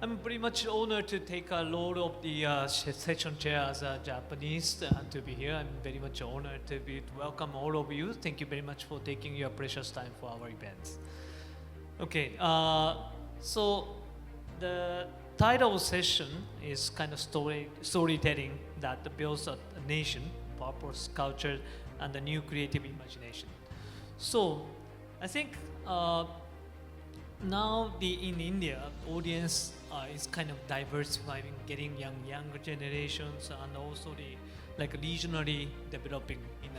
I'm pretty much honored to take a role of the session chair as a Japanese to be here. I'm very much honored to welcome all of you. Thank you very much for taking your precious time for our events. Okay, so the title session is kind of storytelling that builds a nation, purpose, culture, and a new creative imagination. So I think now in India, audience is kind of diversifying, getting younger generations, and also the like regionally developing in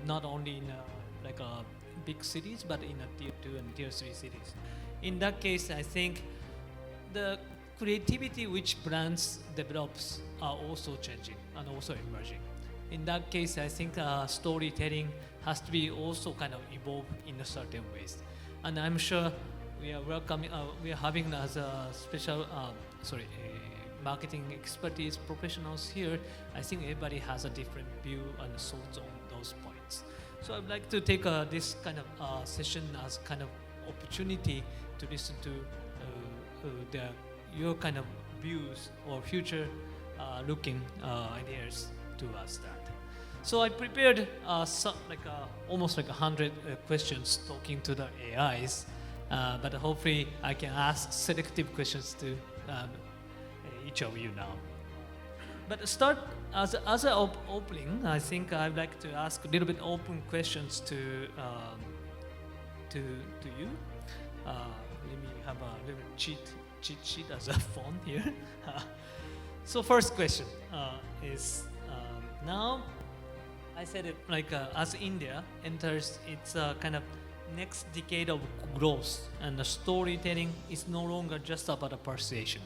not only in big cities, but in a tier two and tier three cities. In that case, I think the creativity which brands develops are also changing and also emerging. In that case, I think storytelling has to be also kind of evolve in a certain ways. And I'm sure we are welcoming, we are having as a special, marketing expertise professionals here. I think everybody has a different view and thoughts on those points. So I'd like to take this kind of session as kind of opportunity to listen to your kind of views or future looking ideas towards that. So I prepared almost like 100 questions talking to the AIs, but hopefully I can ask selective questions to each of you now. But start as an opening, I think I'd like to ask a little bit open questions to you. Let me have a little cheat sheet as a phone here. So first question is now I said it as India enters its kind of next decade of growth, and the storytelling is no longer just about a persuasion,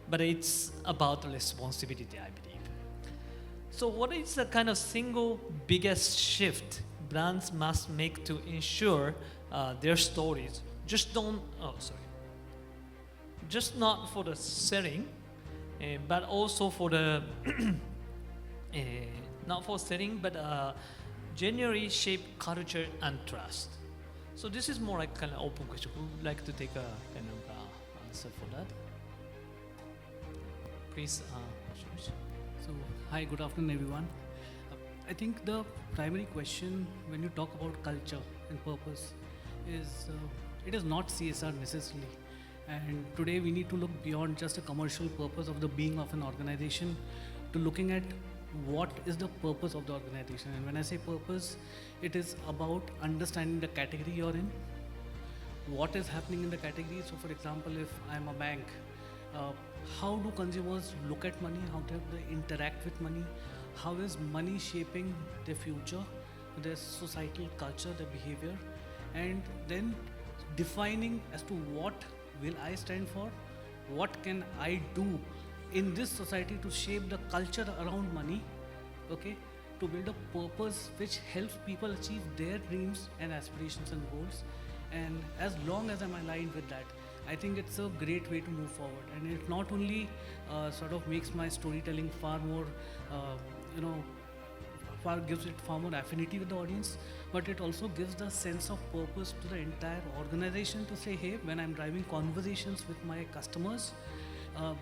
but it's about responsibility, I believe. So what is the kind of single biggest shift brands must make to ensure their stories just not for the selling, but also for the not for selling, but genuinely shape culture and trust. So this is more like kind of open question. Who would like to take a kind of answer for that? Please, Ashish. So, hi, good afternoon, everyone. I think the primary question when you talk about culture and purpose is it is not CSR necessarily. And today we need to look beyond just a commercial purpose of the being of an organization to looking at what is the purpose of the organization. And when I say purpose, it is about understanding the category you're in, what is happening in the category. So for example, if I'm a bank, how do consumers look at money, how do they interact with money, how is money shaping their future, their societal culture, their behavior, and then defining as to what will I stand for, what can I do in this society to shape the culture around money, okay, to build a purpose which helps people achieve their dreams and aspirations and goals. And as long as I'm aligned with that, I think it's a great way to move forward. And it not only sort of makes my storytelling far more, gives it far more affinity with the audience, but it also gives the sense of purpose to the entire organization to say, hey, when I'm driving conversations with my customers,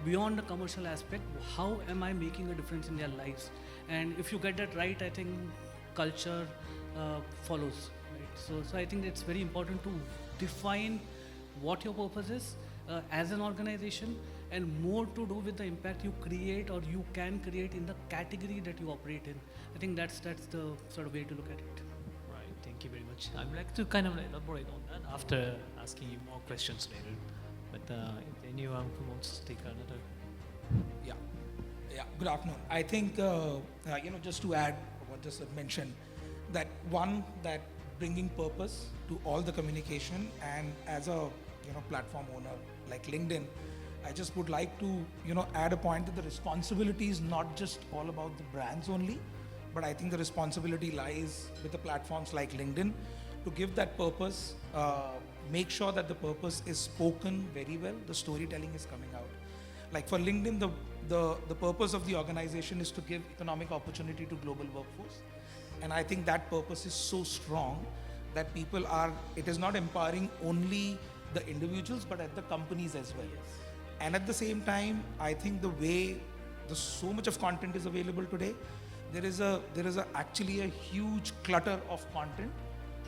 beyond the commercial aspect, how am I making a difference in their lives? And if you get that right, I think culture follows. Right? So I think it's very important to define what your purpose is as an organization, and more to do with the impact you create or you can create in the category that you operate in. I think that's the sort of way to look at it. Right, thank you very much. I'd like to kind of elaborate on that after asking you more questions later. But if anyone who wants to take another. Yeah. Good afternoon. I think just to add what just mentioned, that bringing purpose to all the communication, and as a platform owner like LinkedIn, I just would like to add a point that the responsibility is not just all about the brands only, but I think the responsibility lies with the platforms like LinkedIn to give that purpose, make sure that the purpose is spoken very well, the storytelling is coming out. Like for LinkedIn, the purpose of the organization is to give economic opportunity to global workforce. And I think that purpose is so strong that it is not empowering only the individuals, but at the companies as well. And at the same time, I think the way there's so much of content is available today, there is actually a huge clutter of content.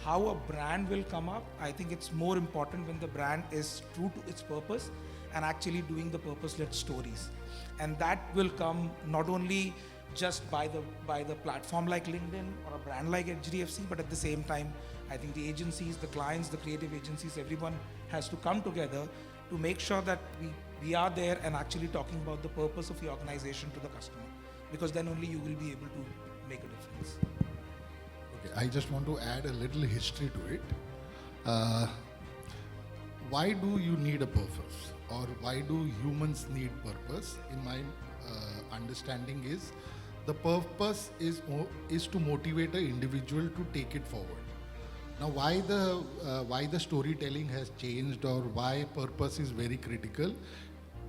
How a brand will come up, I think it's more important when the brand is true to its purpose and actually doing the purpose-led stories. And that will come not only just by the platform like LinkedIn or a brand like HDFC, but at the same time, I think the agencies, the clients, the creative agencies, everyone has to come together to make sure that we are there and actually talking about the purpose of the organization to the customer, because then only you will be able to make a difference. Okay, I just want to add a little history to it. Why do you need a purpose, or why do humans need purpose? In my understanding is, the purpose is to motivate an individual to take it forward. Now, why the storytelling has changed, or why purpose is very critical,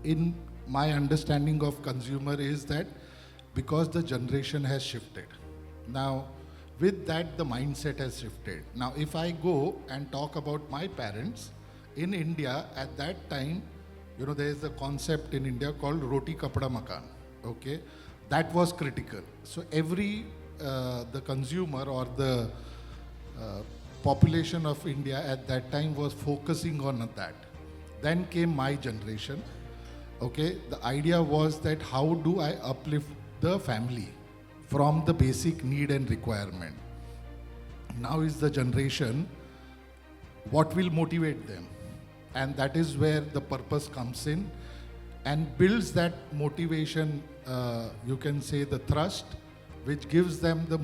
in my understanding of consumer, is that because the generation has shifted. Now, with that, the mindset has shifted. Now, if I go and talk about my parents, in India, at that time, there is a concept in India called roti kapda makan, okay? That was critical. So the consumer or the population of India at that time was focusing on that. Then came my generation, okay? The idea was that how do I uplift the family from the basic need and requirement. Now is the generation, what will motivate them? And that is where the purpose comes in and builds that motivation, you can say the thrust, which gives them the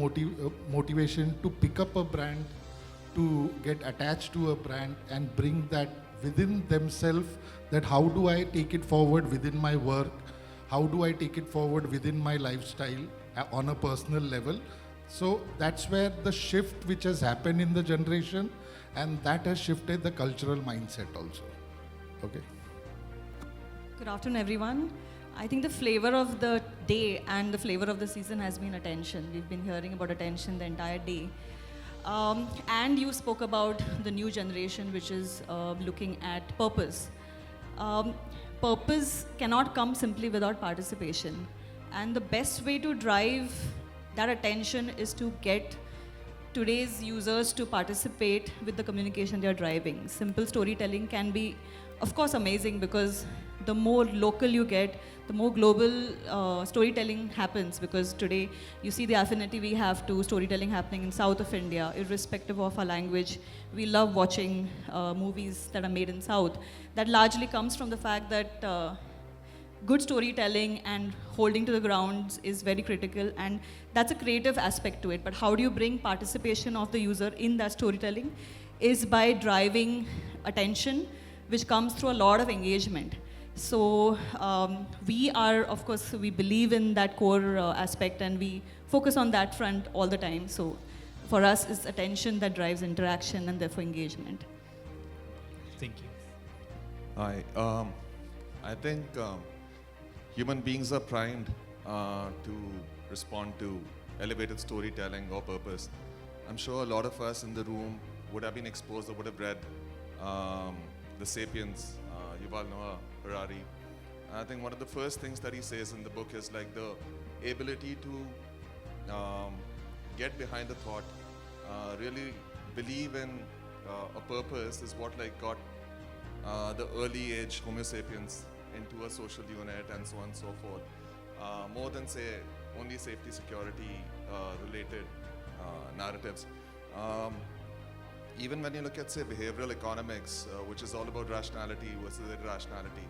motivation to pick up a brand, to get attached to a brand and bring that within themselves, that how do I take it forward within my work, how do I take it forward within my lifestyle on a personal level. So that's where the shift which has happened in the generation, and that has shifted the cultural mindset also. Okay. Good afternoon, everyone. I think the flavor of the day and the flavor of the season has been attention. We've been hearing about attention the entire day. And you spoke about the new generation, which is looking at purpose. Purpose cannot come simply without participation. And the best way to drive that attention is to get today's users to participate with the communication they're driving. Simple storytelling can be, of course, amazing, because the more local you get, the more global storytelling happens, because today you see the affinity we have to storytelling happening in south of India, irrespective of our language. We love watching movies that are made in south. That largely comes from the fact that good storytelling and holding to the grounds is very critical, and that's a creative aspect to it. But how do you bring participation of the user in that storytelling is by driving attention, which comes through a lot of engagement. So we are, of course, we believe in that core aspect, and we focus on that front all the time. So for us, it's attention that drives interaction and therefore engagement. Thank you. Hi. I think human beings are primed to respond to elevated storytelling or purpose. I'm sure a lot of us in the room would have been exposed or would have read The Sapiens, Yuval Noah Harari. I think one of the first things that he says in the book is like the ability to get behind the thought, really believe in a purpose is what like got the early age Homo sapiens into a social unit and so on and so forth. More than say only safety security related narratives. Even when you look at say behavioral economics, which is all about rationality versus irrationality,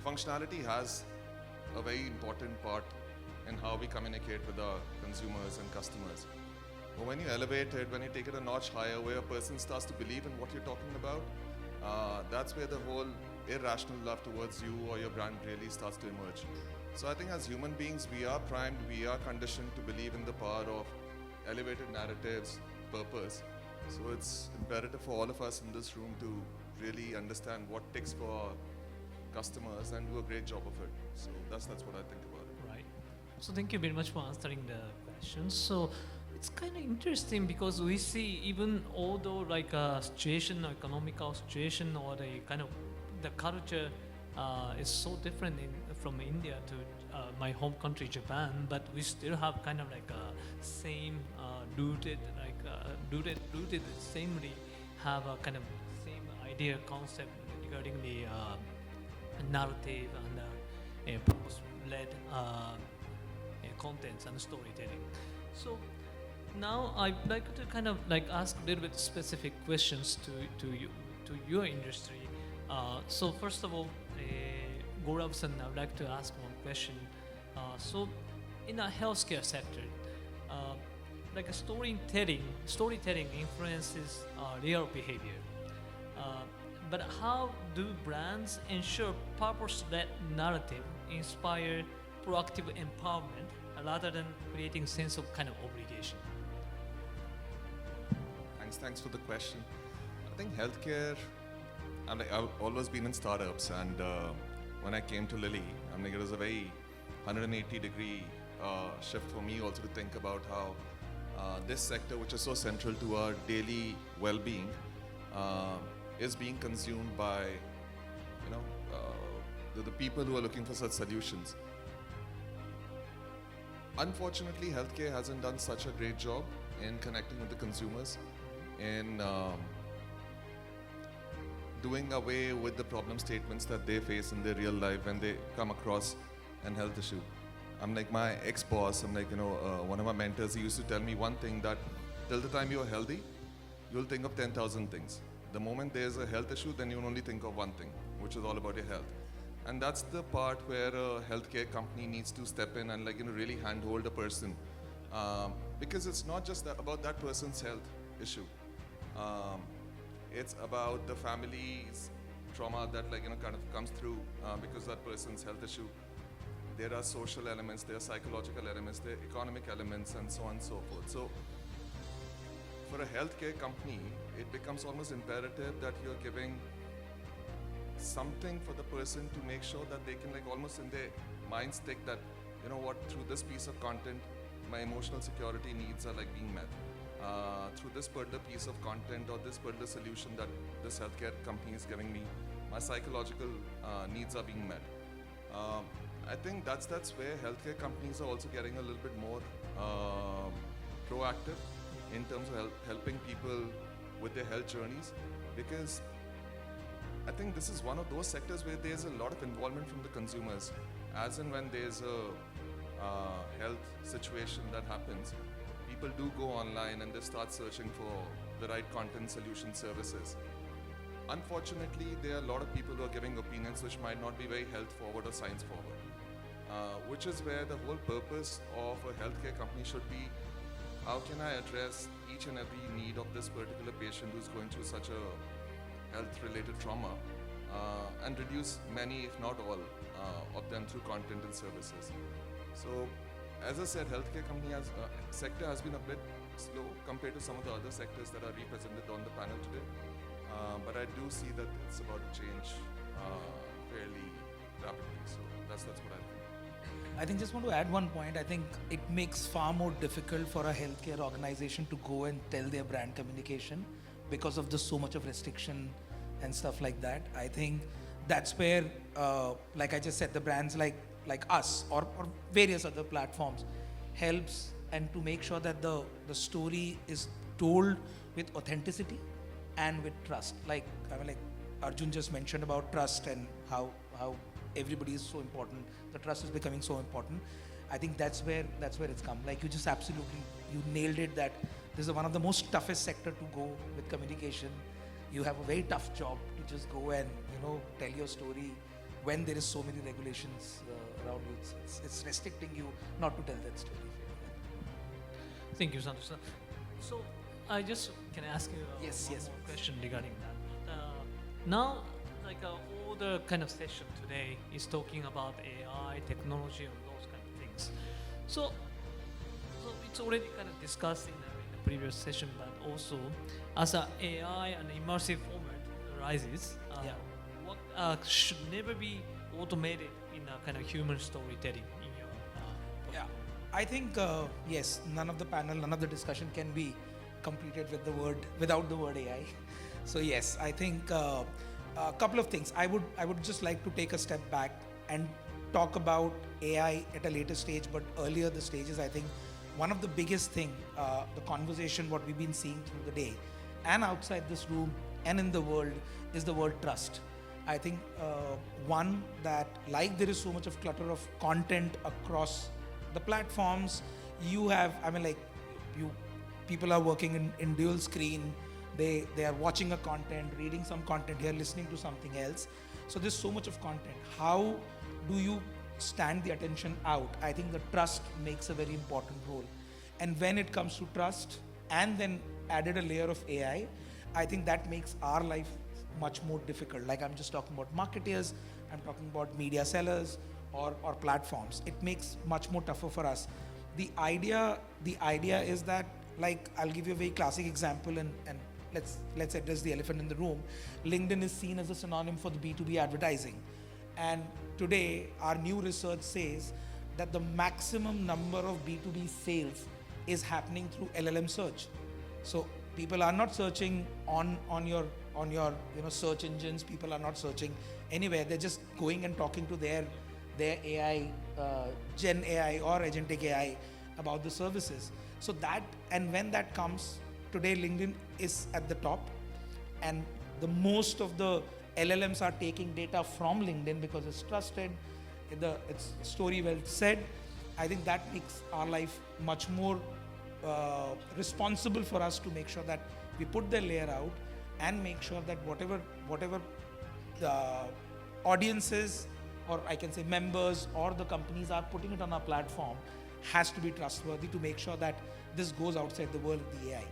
functionality has a very important part in how we communicate with our consumers and customers. But when you elevate it, when you take it a notch higher, where a person starts to believe in what you're talking about, that's where the whole irrational love towards you or your brand really starts to emerge. So I think as human beings, we are primed, we are conditioned to believe in the power of elevated narratives, purpose. So it's imperative for all of us in this room to really understand what ticks for our customers and do a great job of it. So that's what I think about it. Right. So thank you very much for answering the questions. So it's kind of interesting because we see even although like a situation, economical situation or the kind of the culture is so different from India to my home country, Japan, but we still have kind of like a same rooted, rooted samely have a kind of same idea concept regarding the narrative and purpose-led contents and storytelling. So now I'd like to kind of like ask a little bit specific questions to you, to your industry. So first of all, Gaurav-san, I would like to ask one question. So in a healthcare sector, like a storytelling influences real behavior. But how do brands ensure purpose-led narrative inspire proactive empowerment rather than creating sense of kind of obligation? Thanks for the question. I think healthcare, I've always been in startups, and when I came to Lilly, it was a very 180-degree shift for me also to think about how this sector, which is so central to our daily well-being, is being consumed by, the people who are looking for such solutions. Unfortunately, healthcare hasn't done such a great job in connecting with the consumers, in doing away with the problem statements that they face in their real life when they come across an health issue. I'm like my ex-boss, one of my mentors, he used to tell me one thing, that till the time you're healthy, you'll think of 10,000 things. The moment there's a health issue, then you'll only think of one thing, which is all about your health. And that's the part where a healthcare company needs to step in and really handhold a person. Because it's not just about that person's health issue. It's about the family's trauma that kind of comes through because that person's health issue. There are social elements, there are psychological elements, there are economic elements, and so on and so forth. So for a healthcare company, it becomes almost imperative that you're giving something for the person to make sure that they can almost in their mind stick that, through this piece of content, my emotional security needs are being met. Through this particular piece of content or this particular solution that this healthcare company is giving me, my psychological needs are being met. I think that's where healthcare companies are also getting a little bit more proactive in terms of helping people with their health journeys, because I think this is one of those sectors where there's a lot of involvement from the consumers. As and when there's a health situation that happens, people do go online and they start searching for the right content solution services. Unfortunately, there are a lot of people who are giving opinions which might not be very health forward or science forward, which is where the whole purpose of a healthcare company should be: how can I address each and every need of this particular patient who's going through such a health-related trauma, and reduce many, if not all, of them through content and services. So, as I said, healthcare company sector has been a bit slow compared to some of the other sectors that are represented on the panel today. But I do see that it's about to change fairly rapidly. So that's what I think. I think just want to add one point. I think it makes far more difficult for a healthcare organization to go and tell their brand communication because of so much of restriction and stuff like that. I think that's where, like I just said, the brands like us or various other platforms helps, and to make sure that the story is told with authenticity and with trust. Like Arjun just mentioned about trust and how everybody is so important. The trust is becoming so important. I think that's where it's come. Like you just you nailed it, that this is one of the most toughest sector to go with communication. You have a very tough job to just go and tell your story when there is so many regulations around you. It's restricting you not to tell that story. Thank you, Santosh. So I just can ask you one more question regarding that. Now, all the kind of session today is talking about AI, technology, and those kind of things. So it's already kind of discussed in the previous session, but also as a AI and immersive format arises, what should never be automated in a kind of human storytelling in your I think yes, none of the discussion can be completed without the word AI. So yes, I think A couple of things. I would just like to take a step back and talk about AI at a later stage, but earlier the stages. I think one of the biggest thing, the conversation what we've been seeing through the day, and outside this room and in the world, is the word trust. I think one that, like, there is so much of clutter of content across the platforms. You have, I mean, like, people are working in dual screen. They are watching a content, reading some content here, listening to something else. So there's so much of content. How do you stand the attention out? I think the trust makes a very important role. And when it comes to trust, and then added a layer of AI, I think that makes our life much more difficult. Like, I'm just talking about marketeers, I'm talking about media sellers or platforms. It makes much more tougher for us. The idea is that, like, I'll give you a very classic example, and let's address the elephant in the room. LinkedIn is seen as a synonym for the B2B advertising. And today, our new research says that the maximum number of B2B sales is happening through LLM search. So people are not searching on your search engines. People are not searching anywhere. They're just going and talking to their AI, Gen AI or agentic AI about the services. So that, and when that comes, today LinkedIn is at the top, and the most of the LLMs are taking data from LinkedIn because it's trusted, it's story well said. I think that makes our life much more responsible for us to make sure that we put the layer out and make sure that whatever the audiences, or I can say members, or the companies are putting it on our platform has to be trustworthy, to make sure that this goes outside the world of the AI.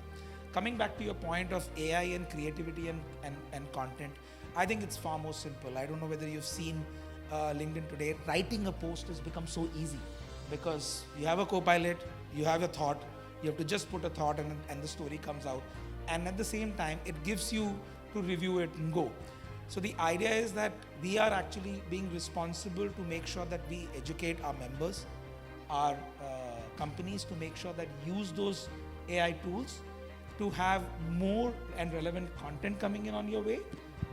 Coming back to your point of AI and creativity and content, I think it's far more simple. I don't know whether you've seen LinkedIn today. Writing a post has become so easy because you have a co-pilot, you have a thought, you have to just put a thought and the story comes out. And at the same time, it gives you to review it and go. So the idea is that we are actually being responsible to make sure that we educate our members, our companies, to make sure that use those AI tools to have more and relevant content coming in on your way,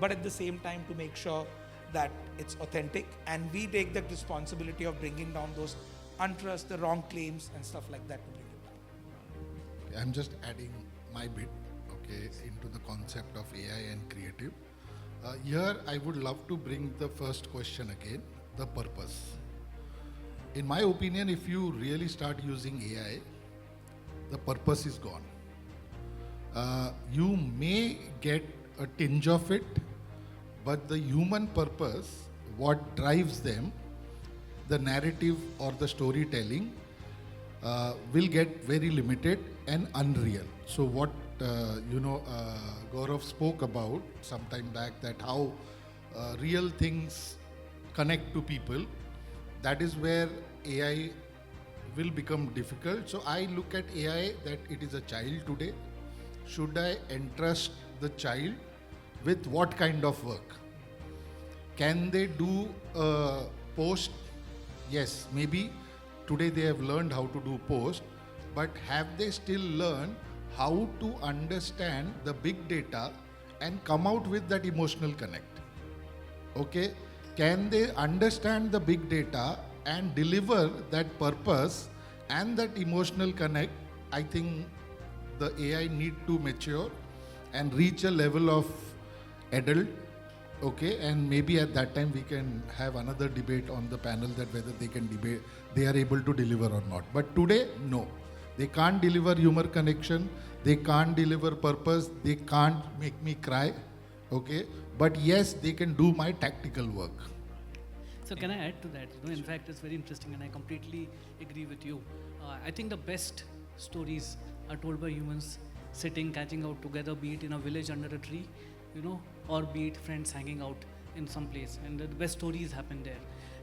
but at the same time to make sure that it's authentic, and we take that responsibility of bringing down those untrust, the wrong claims and stuff like that to bring it down. I'm just adding my bit, okay, into the concept of AI and creative. Here I would love to bring the first question again, the purpose. In my opinion, if you really start using AI, the purpose is gone. You may get a tinge of it, but the human purpose, what drives them, the narrative or the storytelling, will get very limited and unreal. So what Gaurav spoke about some time back, that how real things connect to people, that is where AI will become difficult. So I look at AI that it is a child today. Should I entrust the child with what kind of work? Can they do a post? Yes, maybe today they have learned how to do post, but have they still learned how to understand the big data and come out with that emotional connect? Okay, can they understand the big data and deliver that purpose and that emotional connect? I think the AI need to mature and reach a level of adult, okay, and maybe at that time we can have another debate on the panel that whether they are able to deliver or not. But today, no. They can't deliver humor connection, they can't deliver purpose, they can't make me cry, okay, but yes, they can do my tactical work. So can I add to that? In fact, it's very interesting, and I completely agree with you. I think the best stories are told by humans sitting, catching out together, be it in a village under a tree, or be it friends hanging out in some place, and the best stories happen there.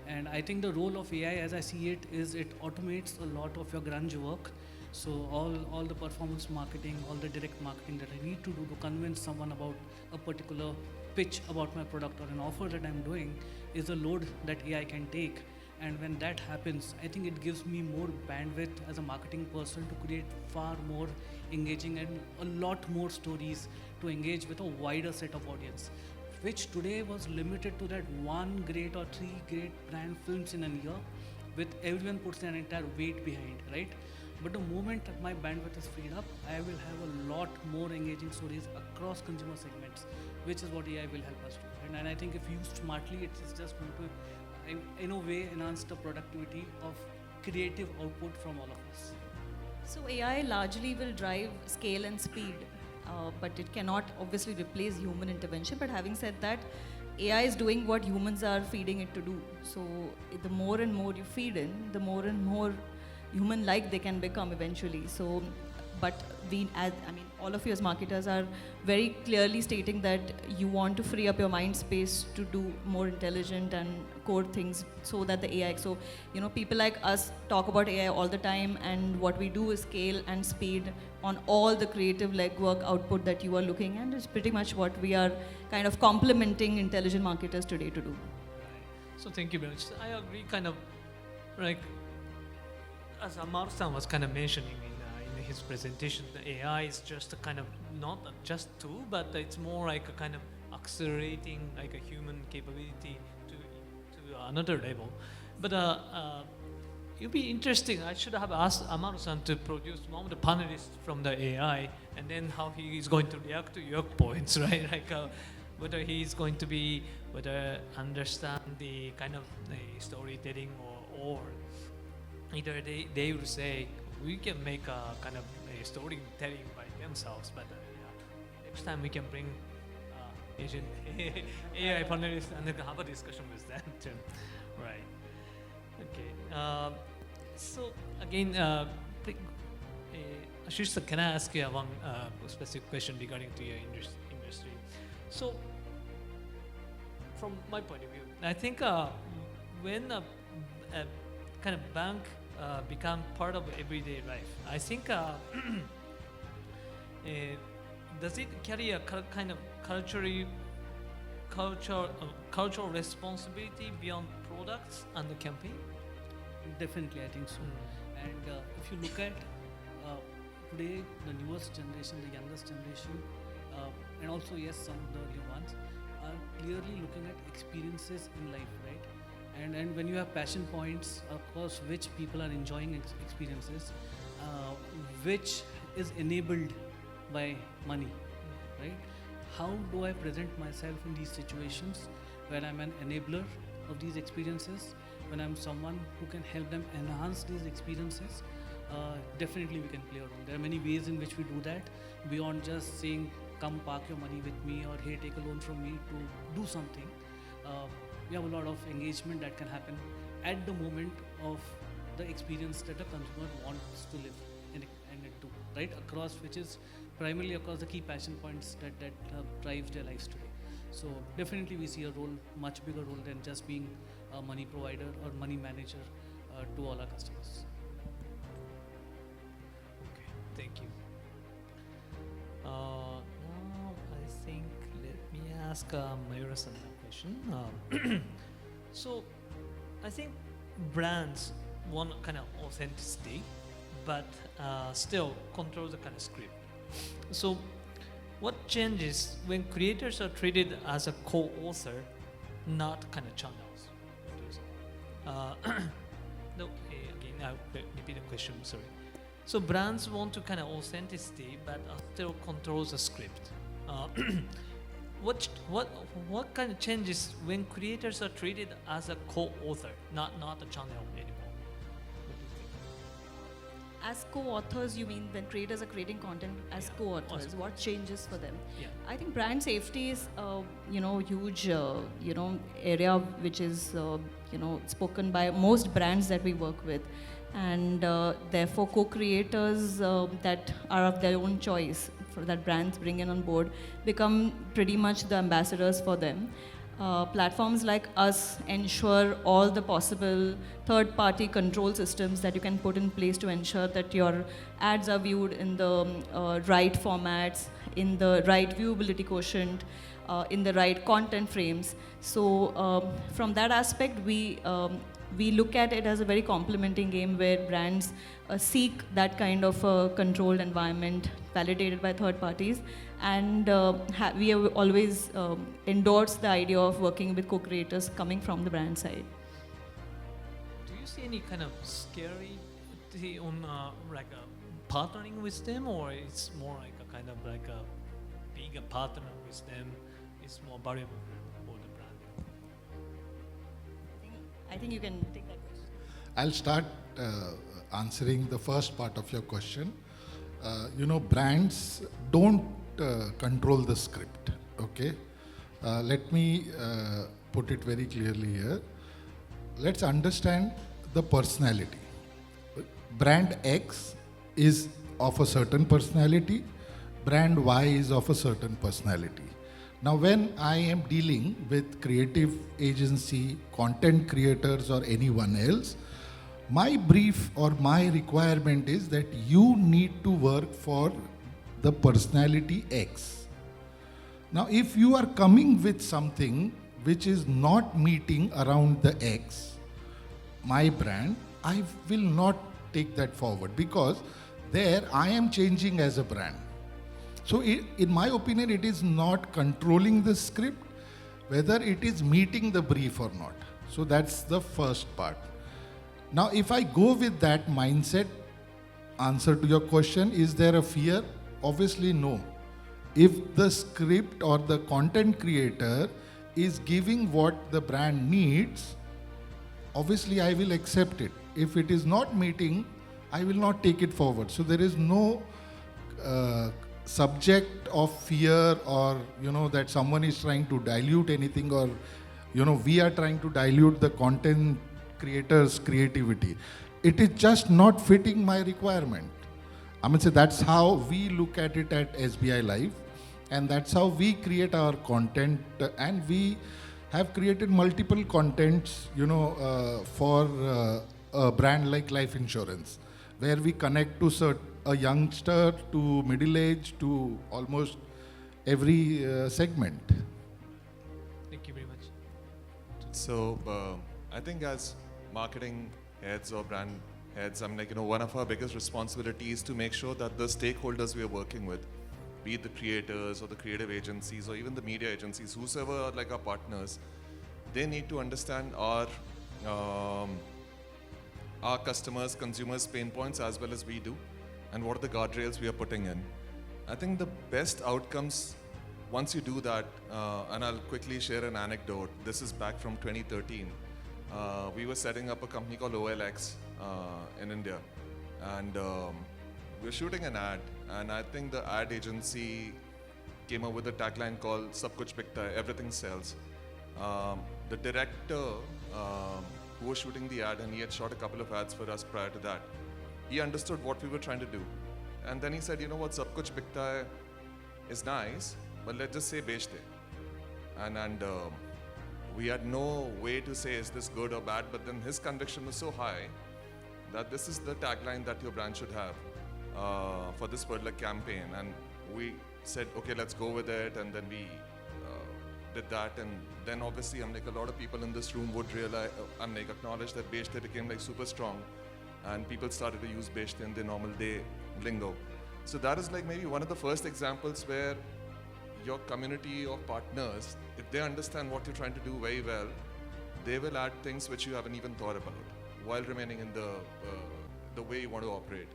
And I think the role of AI, as I see it, is it automates a lot of your grunge work. So all the performance marketing, all the direct marketing that I need to do to convince someone about a particular pitch about my product or an offer that I'm doing is a load that AI can take. And when that happens, I think it gives me more bandwidth as a marketing person to create far more engaging and a lot more stories to engage with a wider set of audience. which today was limited to that one great or three great brand films in a year, with everyone puts an entire weight behind, right? But the moment my bandwidth is freed up, I will have a lot more engaging stories across consumer segments, which is what AI will help us do. And I think if used smartly, it's just going to, in a way, enhance the productivity of creative output from all of us. So AI largely will drive scale and speed, but it cannot obviously replace human intervention. But having said that, AI is doing what humans are feeding it to do. So the more and more you feed in, the more and more human-like they can become eventually. So, but all of you as marketers are very clearly stating that you want to free up your mind space to do more intelligent and core things so that the AI, so, people like us talk about AI all the time, and what we do is scale and speed on all the creative legwork output that you are looking at is pretty much what we are kind of complementing intelligent marketers today to do. So thank you very much. I agree, kind of like as Amar-san was kind of mentioning in his presentation, the AI is just a kind of not just tool, but it's more like a kind of accelerating like a human capability to another level. But it'd be interesting. I should have asked Amar-san to produce one of the panelists from the AI, and then how he is going to react to your points, right? Like whether he is going to be whether understand the kind of the storytelling or either they will say we can make a kind of a storytelling by themselves, but next time we can bring Asian AI panelists and have a discussion with them too. Right. Okay. So again, Ashish, can I ask you one specific question regarding to your industry? So from my point of view, I think when a kind of bank become part of everyday life, I think does it carry a kind of cultural responsibility beyond products and the campaign? Definitely, I think so. And if you look at today, the newest generation, the youngest generation, and also yes, some of the early ones, are clearly looking at experiences in life, right? And when you have passion points across which people are enjoying experiences, which is enabled by money, right? How do I present myself in these situations where I'm an enabler of these experiences, when I'm someone who can help them enhance these experiences? Definitely we can play a role. There are many ways in which we do that, beyond just saying, come park your money with me, or hey, take a loan from me to do something. We have a lot of engagement that can happen at the moment of the experience that a consumer wants to live and do, right? Across, which is primarily across the key passion points that drives their lives today. So definitely we see a role, much bigger role than just being a money provider or money manager to all our customers. Okay, thank you. Now I think let me ask Mayura-san a question. So I think brands want kind of authenticity, but still control the kind of script. So what changes when creators are treated as a co-author, not kind of channels? No, again, I'll repeat the question, sorry. So brands want to kind of authenticity, but still controls the script. What kind of changes when creators are treated as a co-author, not a channel anymore? What do you think? As co-authors, you mean when creators are creating content as co-authors? Awesome. What changes for them? Yeah. I think brand safety is, huge, area which is, spoken by most brands that we work with, and therefore co-creators that are of their own choice, that brands bring in on board, become pretty much the ambassadors for them. Platforms like us ensure all the possible third-party control systems that you can put in place to ensure that your ads are viewed in the right formats, in the right viewability quotient, in the right content frames. So from that aspect, we we look at it as a very complementing game where brands seek that kind of controlled environment validated by third parties, and we have always endorsed the idea of working with co-creators coming from the brand side. Do you see any kind of scary on like partnering with them, or it's more like a kind of like a being a partner with them is more valuable for the brand? I think you can take that question. I'll start answering the first part of your question. Brands don't control the script, okay? Let me put it very clearly here. Let's understand the personality. Brand X is of a certain personality, brand Y is of a certain personality. Now, when I am dealing with creative agency, content creators, or anyone else, my brief or my requirement is that you need to work for the personality X. Now, if you are coming with something which is not meeting around the X, my brand, I will not take that forward, because there I am changing as a brand. So in my opinion, it is not controlling the script, whether it is meeting the brief or not. So that's the first part. Now, if I go with that mindset, answer to your question, is there a fear? Obviously, no. If the script or the content creator is giving what the brand needs, obviously I will accept it. If it is not meeting, I will not take it forward. So there is no subject of fear, or that someone is trying to dilute anything, or we are trying to dilute the content creator's creativity. It is just not fitting my requirement. I mean, that's how we look at it at SBI Live, and that's how we create our content, and we have created multiple contents, for a brand like life insurance, where we connect to a youngster, to middle age, to almost every segment. Thank you very much. So I think as marketing heads or brand heads, one of our biggest responsibilities is to make sure that the stakeholders we are working with, be it the creators or the creative agencies or even the media agencies, whosoever are like our partners, they need to understand our customers, consumers' pain points as well as we do, and what are the guardrails we are putting in. I think the best outcomes, once you do that, and I'll quickly share an anecdote. This is back from 2013. We were setting up a company called OLX in India, and we were shooting an ad, and I think the ad agency came up with a tagline called "Sab kuch bikta hai, everything sells." The director who was shooting the ad, and he had shot a couple of ads for us prior to that, he understood what we were trying to do, and then he said, "You know what, "Sab kuch bikta hai" is nice, but let's just say "Bechte." And we had no way to say is this good or bad, but then his conviction was so high that this is the tagline that your brand should have for this particular campaign. And we said, okay, let's go with it, and then we did that. And then obviously a lot of people in this room would realize, acknowledge that Bechte became super strong, and people started to use Bechte in their normal day lingo. So that is maybe one of the first examples where your community of partners, if they understand what you're trying to do very well, they will add things which you haven't even thought about, while remaining in the way you want to operate.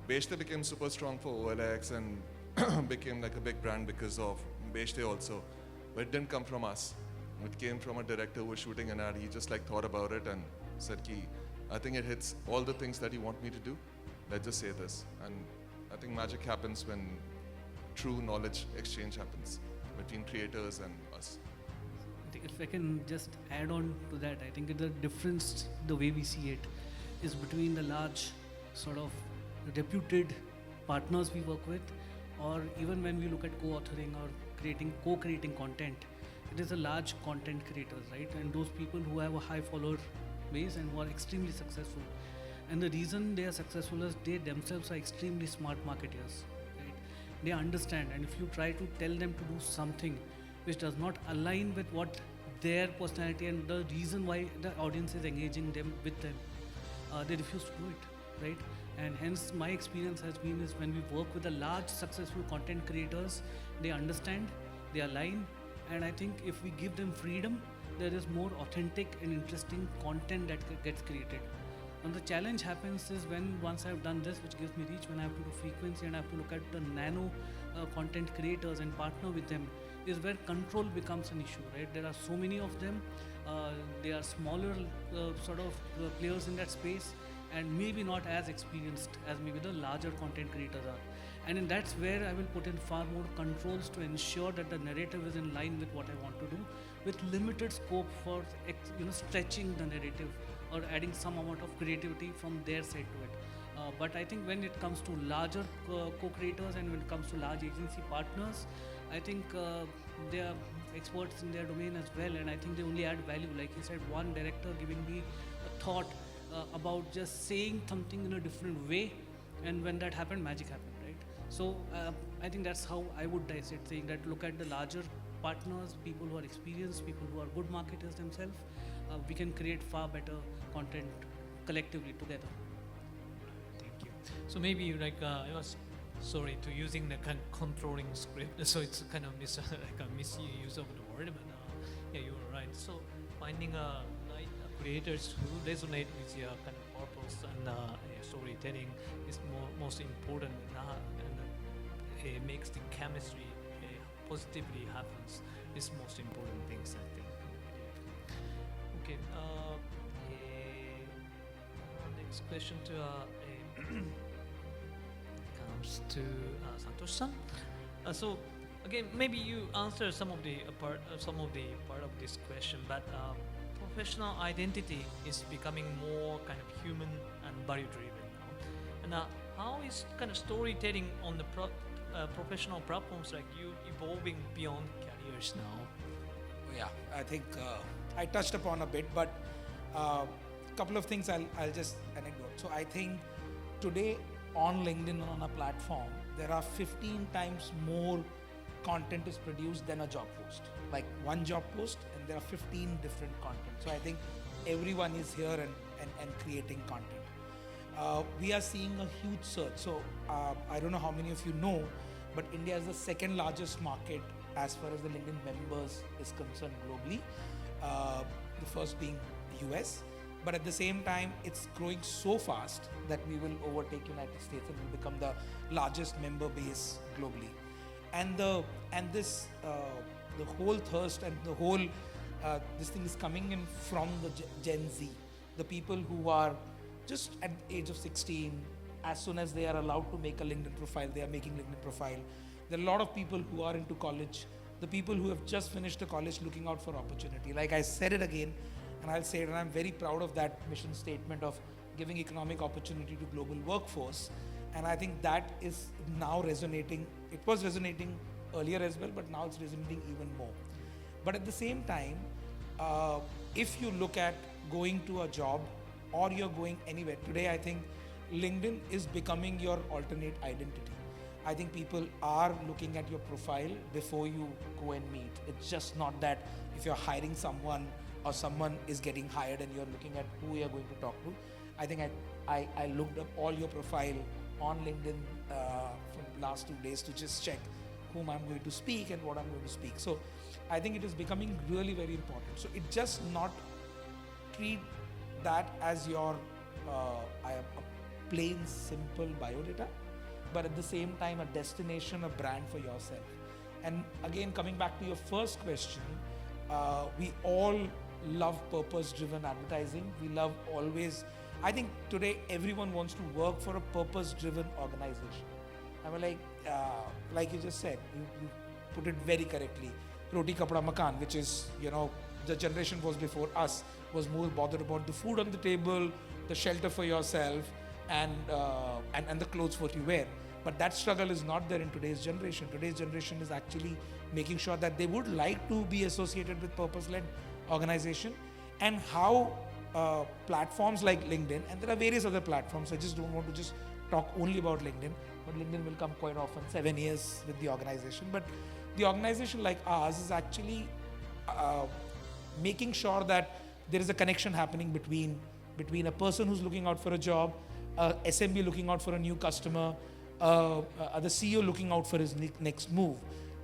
Bechte became super strong for OLX and became a big brand because of Bechte also. But it didn't come from us. It came from a director who was shooting an ad. He just thought about it and said, I think it hits all the things that you want me to do. Let's just say this. And I think magic happens when true knowledge exchange happens between creators and us. I think if I can just add on to that, I think the difference, the way we see it, is between the large sort of reputed partners we work with, or even when we look at co-authoring or co-creating content, it is a large content creators, right? And those people who have a high follower base and who are extremely successful. And the reason they are successful is they themselves are extremely smart marketers. They understand, and if you try to tell them to do something which does not align with what their personality and the reason why the audience is engaging them with them, they refuse to do it, right? And hence my experience has been is when we work with the large successful content creators, they understand, they align, and I think if we give them freedom, there is more authentic and interesting content that gets created. And the challenge happens is when once I've done this, which gives me reach, when I have to do frequency and I have to look at the nano content creators and partner with them, is where control becomes an issue, right? There are so many of them. They are smaller players in that space and maybe not as experienced as maybe the larger content creators are. And then that's where I will put in far more controls to ensure that the narrative is in line with what I want to do, with limited scope for stretching the narrative or adding some amount of creativity from their side to it. But I think when it comes to larger co-creators and when it comes to large agency partners, I think they are experts in their domain as well, and I think they only add value. Like you said, one director giving me a thought about just saying something in a different way, and when that happened, magic happened, right? So I think that's how I would dissect, saying that look at the larger partners, people who are experienced, people who are good marketers themselves. We can create far better content collectively together. Thank you. So maybe I was sorry to using the kind of controlling script, so it's kind of like a misuse of the word, but yeah, you were right. So finding creators who resonate with your kind of purpose and storytelling is most important, and it makes the chemistry positively happens. Is most important things, I think. Okay. Next question to comes to Santosh-san. So again, maybe you answer some of the part of this question, but professional identity is becoming more kind of human and value-driven now. And how is kind of storytelling on the professional platforms like you evolving beyond careers now? Yeah, I think I touched upon a bit, but a couple of things I'll just anecdote. So I think today on LinkedIn on a platform, there are 15 times more content is produced than a job post. Like one job post and there are 15 different content. So I think everyone is here and creating content. We are seeing a huge surge. So I don't know how many of you know, but India is the second largest market as far as the LinkedIn members is concerned globally. The first being US. But at the same time, it's growing so fast that we will overtake United States and will become the largest member base globally. And the whole thirst and the whole this thing is coming in from the Gen Z, the people who are just at the age of 16. As soon as they are allowed to make a LinkedIn profile, they are making LinkedIn profile. There are a lot of people who are into college, the people who have just finished the college looking out for opportunity. Like I said it again, and I'll say it, and I'm very proud of that mission statement of giving economic opportunity to global workforce. And I think that is now resonating. It was resonating earlier as well, but now it's resonating even more. But at the same time, if you look at going to a job or you're going anywhere, today I think LinkedIn is becoming your alternate identity. I think people are looking at your profile before you go and meet. It's just not that if you're hiring someone or someone is getting hired and you're looking at who you're going to talk to. I think I looked up all your profile on LinkedIn from last 2 days to just check whom I'm going to speak and what I'm going to speak. So I think it is becoming really very important. So it just not treat that as your a plain simple biodata, but at the same time a destination, a brand for yourself. And again, coming back to your first question, we all love purpose-driven advertising. We love always, I think today everyone wants to work for a purpose-driven organization. I mean, like you just said, you put it very correctly. Roti kapda makan, which is, the generation was before us, was more bothered about the food on the table, the shelter for yourself, and the clothes what you wear. But that struggle is not there in today's generation. Today's generation is actually making sure that they would like to be associated with purpose-led organization, and how platforms like LinkedIn, and there are various other platforms, I just don't want to just talk only about LinkedIn, but LinkedIn will come quite often, 7 years with the organization. But the organization like ours is actually making sure that there is a connection happening between a person who's looking out for a job, a SMB looking out for a new customer, the CEO looking out for his next move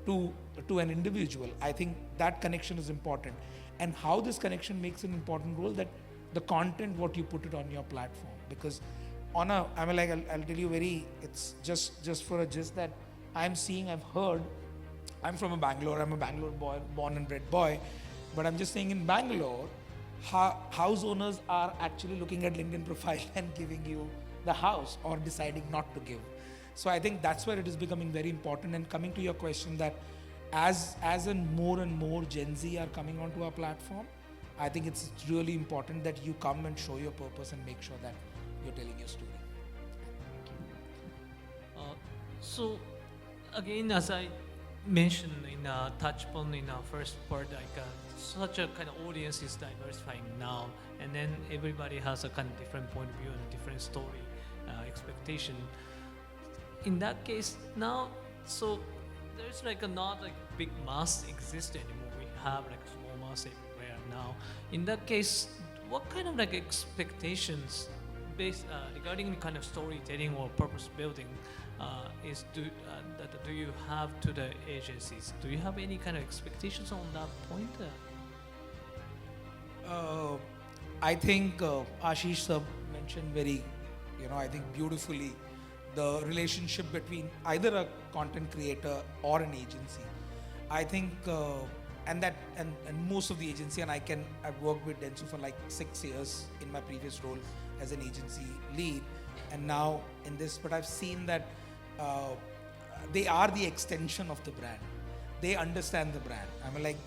to an individual. I think that connection is important. And how this connection makes an important role, that the content, what you put it on your platform. Because I'll tell you it's just for a gist that I've heard, I'm from Bangalore, I'm a Bangalore boy, born and bred boy, but I'm just saying in Bangalore, house owners are actually looking at LinkedIn profile and giving you the house or deciding not to give. So I think that's where it is becoming very important. And coming to your question, that as in more and more Gen Z are coming onto our platform, I think it's really important that you come and show your purpose and make sure that you're telling your story. So again, as I mentioned in touch upon in our first part, such a kind of audience is diversifying now, and then everybody has a kind of different point of view and a different story expectation. In that case now, so there's not big mass exist anymore. We have small mass everywhere now. In that case, what kind of expectations based regarding the kind of storytelling or purpose building do you have to the agencies? Do you have any kind of expectations on that point? I think Ashish sir mentioned I think beautifully, the relationship between either a content creator or an agency. I think, and most of the agency, and I've worked with Dentsu for 6 years in my previous role as an agency lead, and now in this, but I've seen that they are the extension of the brand. They understand the brand.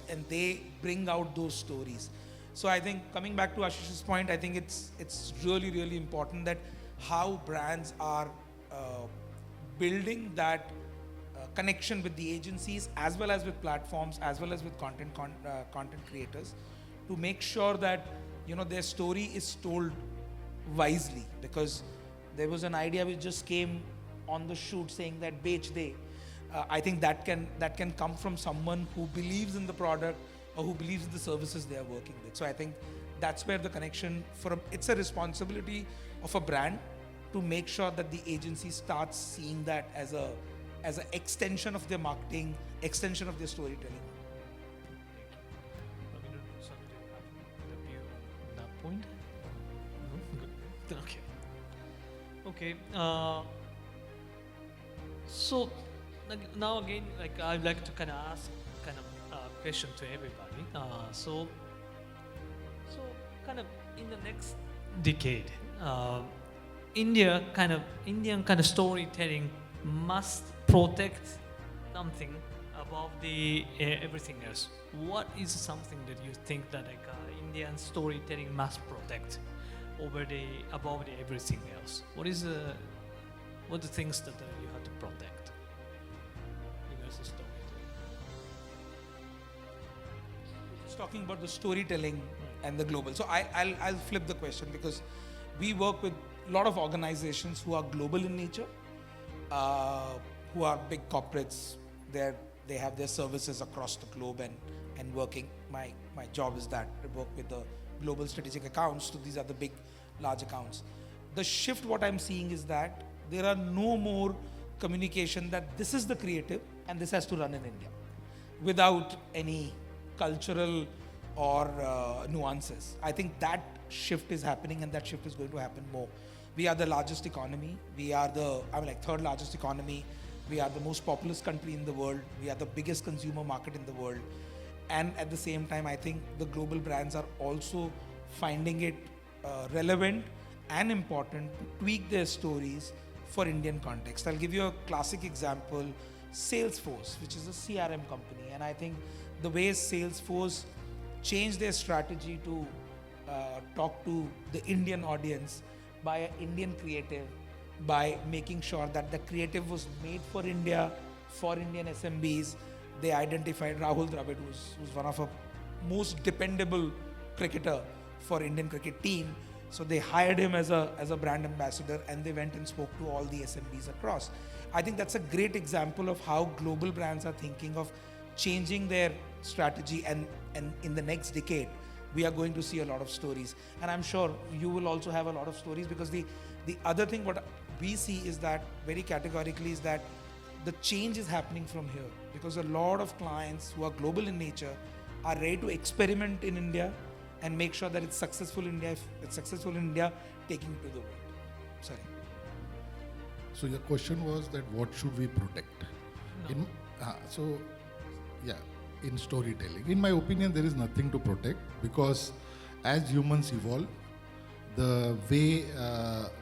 And they bring out those stories. So I think, coming back to Ashish's point, I think it's really, really important that how brands are building that connection with the agencies, as well as with platforms, as well as with content creators, to make sure that their story is told wisely. Because there was an idea which just came on the shoot saying that bech de. I think that can come from someone who believes in the product or who believes in the services they are working with. So I think that's where the connection it's a responsibility of a brand to make sure that the agency starts seeing that as an extension of their marketing, extension of their storytelling. Ravindra, something do you have a view on that point? No? Good. Okay. So now again, I'd like to kind of ask question to everybody. So kind of in the next decade, Indian kind of storytelling must protect something above the everything else. What is something that you think that Indian storytelling must protect above the everything else? What the things that you have to protect? Regards to storytelling. Just talking about the storytelling and the global. So I'll flip the question, because we work with a lot of organizations who are global in nature, who are big corporates. They have their services across the globe and working. My job is that I work with the global strategic accounts. So these are the big, large accounts. The shift, what I'm seeing is that there are no more communication that this is the creative and this has to run in India without any cultural or nuances. I think that shift is happening, and that shift is going to happen more. We are the largest economy. We are third largest economy. We are the most populous country in the world. We are the biggest consumer market in the world. And at the same time, I think the global brands are also finding it relevant and important to tweak their stories for Indian context. I'll give you a classic example, Salesforce, which is a CRM company. And I think the way Salesforce changed their strategy to talk to the Indian audience by an Indian creative, by making sure that the creative was made for India, for Indian SMBs. They identified Rahul Dravid, who's one of the most dependable cricketer for Indian cricket team. So they hired him as a brand ambassador, and they went and spoke to all the SMBs across. I think that's a great example of how global brands are thinking of changing their strategy, and in the next decade, we are going to see a lot of stories. And I'm sure you will also have a lot of stories, because the other thing what we see is that very categorically is that the change is happening from here, because a lot of clients who are global in nature are ready to experiment in India and make sure that it's successful in India. If it's successful in India, taking it to the world. Sorry. So your question was that what should we protect? No. In storytelling, in my opinion, there is nothing to protect, because as humans evolve, the way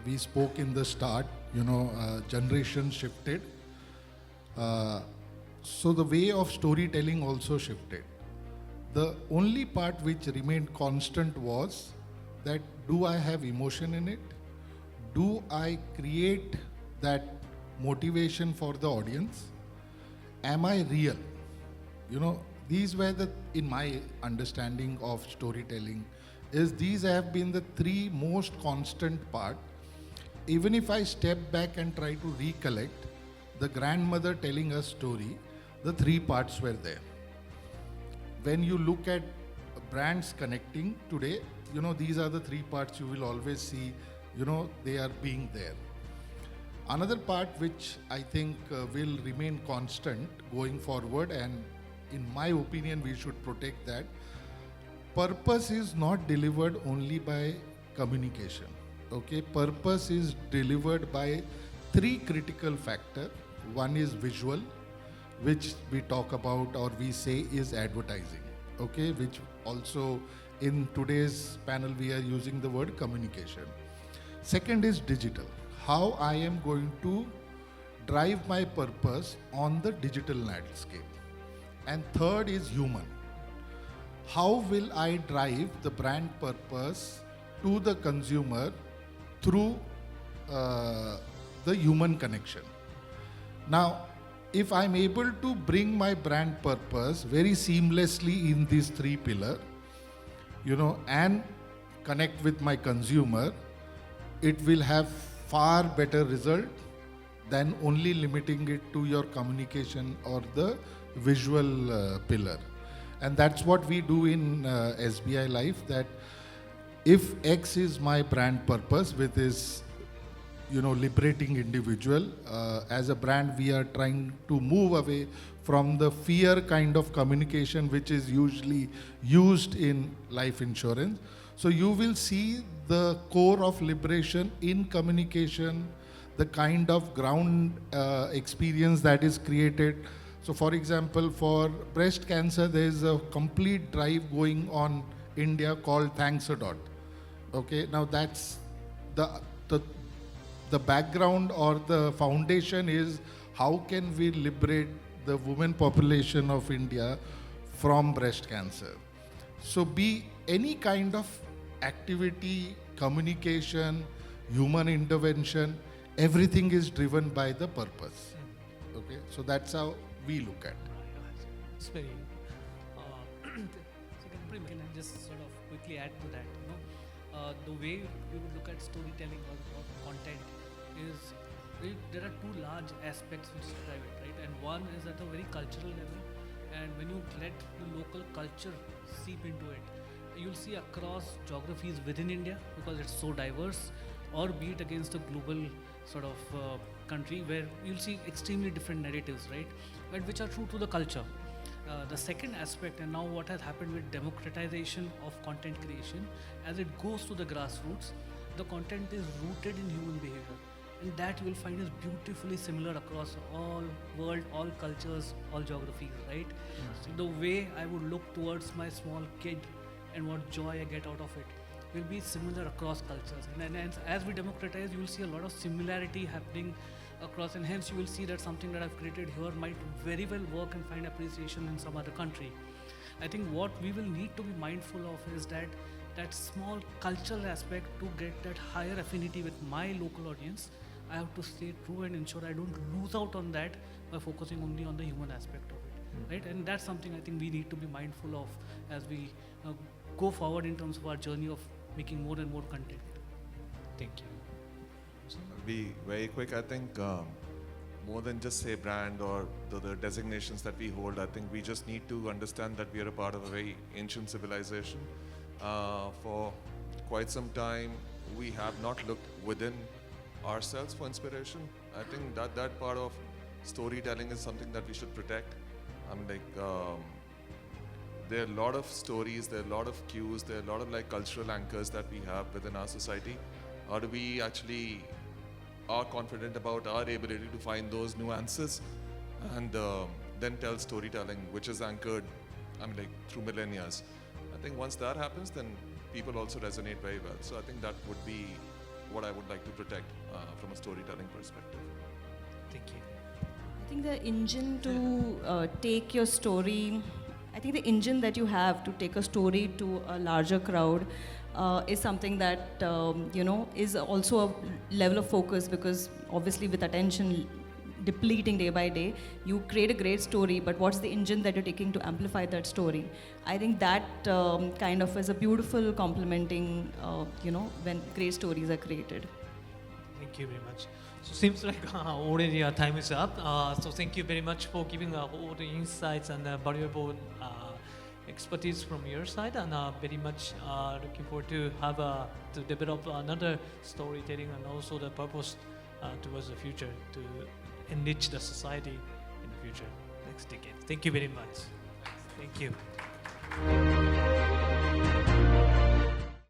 we spoke in the start, generation shifted. So the way of storytelling also shifted. The only part which remained constant was that, do I have emotion in it? Do I create that motivation for the audience? Am I real? These were in my understanding of storytelling, these have been the three most constant part. Even if I step back and try to recollect the grandmother telling a story, the three parts were there. When you look at brands connecting today, these are the three parts you will always see, they are being there. Another part which I think will remain constant going forward, and in my opinion we should protect that, purpose is not delivered only by communication. Okay, purpose is delivered by three critical factors. One is visual, which we talk about or we say is advertising. Okay, which also in today's panel we are using the word communication. Second is digital. How I am going to drive my purpose on the digital landscape. And third is human. How will I drive the brand purpose to the consumer through the human connection? Now, if I'm able to bring my brand purpose very seamlessly in these three pillars, and connect with my consumer, it will have far better result than only limiting it to your communication or the visual pillar. And that's what we do in SBI Life, that if X is my brand purpose, with this liberating individual, as a brand we are trying to move away from the fear kind of communication which is usually used in life insurance. So you will see the core of liberation in communication, the kind of ground experience that is created. So for example, for breast cancer, there is a complete drive going on India called Thanks a Dot. Okay, now that's the background or the foundation is how can we liberate the women population of India from breast cancer. So be any kind of activity, communication, human intervention, everything is driven by the purpose. Okay, so that's how we look at. It's very. Can I just sort of quickly add to that? The way we would look at storytelling or content is there are two large aspects which drive it, right? And one is at a very cultural level, and when you let the local culture seep into it, you'll see across geographies within India, because it's so diverse, or be it against a global sort of country where you'll see extremely different narratives, right? But which are true to the culture. The second aspect, and now what has happened with democratization of content creation, as it goes to the grassroots, the content is rooted in human behavior. And that you will find is beautifully similar across all world, all cultures, all geographies, right? So the way I would look towards my small kid and what joy I get out of it will be similar across cultures. And as we democratize, you will see a lot of similarity happening across, and hence you will see that something that I've created here might very well work and find appreciation in some other country. I think what we will need to be mindful of is that small cultural aspect, to get that higher affinity with my local audience, I have to stay true and ensure I don't lose out on that by focusing only on the human aspect of it, right? And that's something I think we need to be mindful of as we go forward in terms of our journey of making more and more content. Thank you. I'll be very quick. I think more than just say brand or the designations that we hold. I think we just need to understand that we are a part of a very ancient civilization. For quite some time, we have not looked within ourselves for inspiration. I think that part of storytelling is something that we should protect. I mean, there are a lot of stories, there are a lot of cues, there are a lot of like cultural anchors that we have within our society. How do we actually are confident about our ability to find those nuances and then tell storytelling which is anchored, I mean, like through millennia. I think once that happens, then people also resonate very well. So I think that would be what I would like to protect from a storytelling perspective. Thank you. I think the engine to take your story, I think the engine that you have to take a story to a larger crowd is something that is also a level of focus, because obviously with attention depleting day by day, you create a great story, but what's the engine that you're taking to amplify that story? I think that kind of is a beautiful complementing, when great stories are created. Thank you very much. So seems like already our time is up. So thank you very much for giving all the insights and valuable expertise from your side, and very much looking forward to have to develop another storytelling and also the purpose towards the future to enrich the society in the future, next decade. Thank you very much. Thank you.